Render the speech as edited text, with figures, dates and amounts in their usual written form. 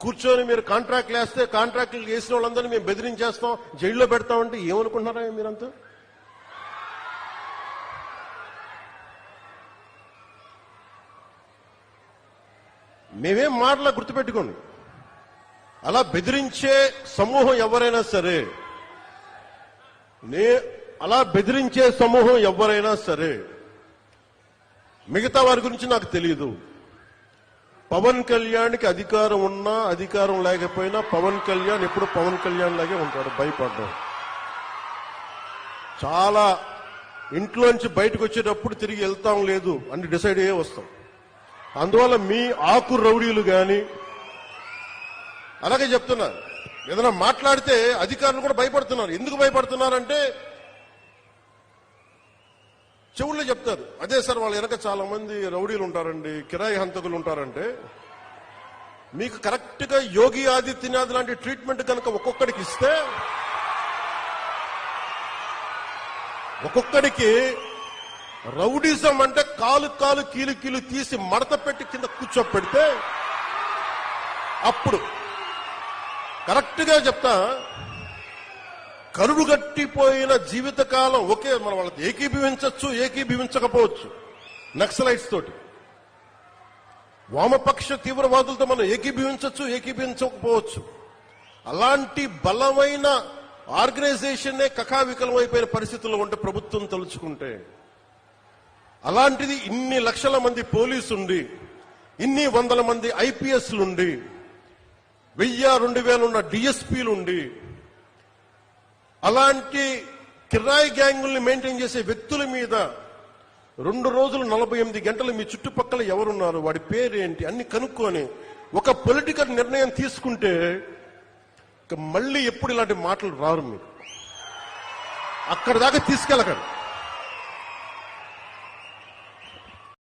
కూర్చొని మీరు కాంట్రాక్ట్లు వేస్తే కాంట్రాక్ట్లు వేసిన వాళ్ళందరినీ మేము బెదిరించేస్తాం, జైల్లో పెడతామంటే ఏమనుకుంటున్నారా మీరంతా? మేమేం మాటలా గుర్తుపెట్టుకోండి. అలా బెదిరించే సమూహం ఎవరైనా సరే, మిగతా వారి గురించి నాకు తెలియదు. పవన్ కళ్యాణ్కి అధికారం ఉన్నా అధికారం లేకపోయినా పవన్ కళ్యాణ్ ఎప్పుడు పవన్ కళ్యాణ్ లాగే ఉంటాడు, భయపడ్డాడు. చాలా ఇంట్లోంచి బయటకు వచ్చేటప్పుడు తిరిగి వెళ్తాం లేదు అని డిసైడ్ అయ్యే వస్తాం. అందువల్ల మీ ఆకు రౌడీలు గాని అలాగే చెప్తున్నారు. ఏదైనా మాట్లాడితే అధికారులు కూడా భయపడుతున్నారు. ఎందుకు భయపడుతున్నారంటే చెవుల్లో చెప్తారు, అదే సార్ వాళ్ళ వెనక చాలా మంది రౌడీలు ఉంటారండి, కిరాయి హంతకులు ఉంటారంటే, మీకు కరెక్ట్ గా యోగి ఆదిత్యనాథ్ లాంటి ట్రీట్మెంట్ కనుక ఒక్కొక్కడికి ఇస్తే, ఒక్కొక్కడికి రౌడీజం అంటే కాలు కాలు కీలు కీలు తీసి మడత పెట్టి కింద కూర్చోపెడితే, అప్పుడు కరెక్ట్ గా చెప్తా, కరుడు గట్టిపోయిన జీవితకాలం ఒకే మన వాళ్ళకి ఏకీభవించవచ్చు, ఏకీభవించకపోవచ్చు. నక్సలైట్స్ తోటి, వామపక్ష తీవ్రవాదులతో మనం ఏకీభవించవచ్చు, ఏకీభవించకపోవచ్చు. అలాంటి బలమైన ఆర్గనైజేషన్నే కకావికలమైపోయిన పరిస్థితుల్లో ఉంటే ప్రభుత్వం తలుచుకుంటే, అలాంటిది ఇన్ని లక్షల మంది పోలీసుండి, ఇన్ని వందల మంది ఐపీఎస్లుండి, 1000-2000 ఉన్న డిఎస్పీలుండి, అలాంటి కిరాయి గ్యాంగుల్ని మెయింటైన్ చేసే వ్యక్తుల మీద 2 రోజులు 48 గంటలు మీ చుట్టుపక్కల ఎవరున్నారు, వాడి పేరేంటి అన్ని కనుక్కొని ఒక పొలిటికల్ నిర్ణయం తీసుకుంటే మళ్ళీ ఎప్పుడు ఇలాంటి మాటలు రారు. మీరు అక్కడి దాకా తీసుకెళ్ళకండి.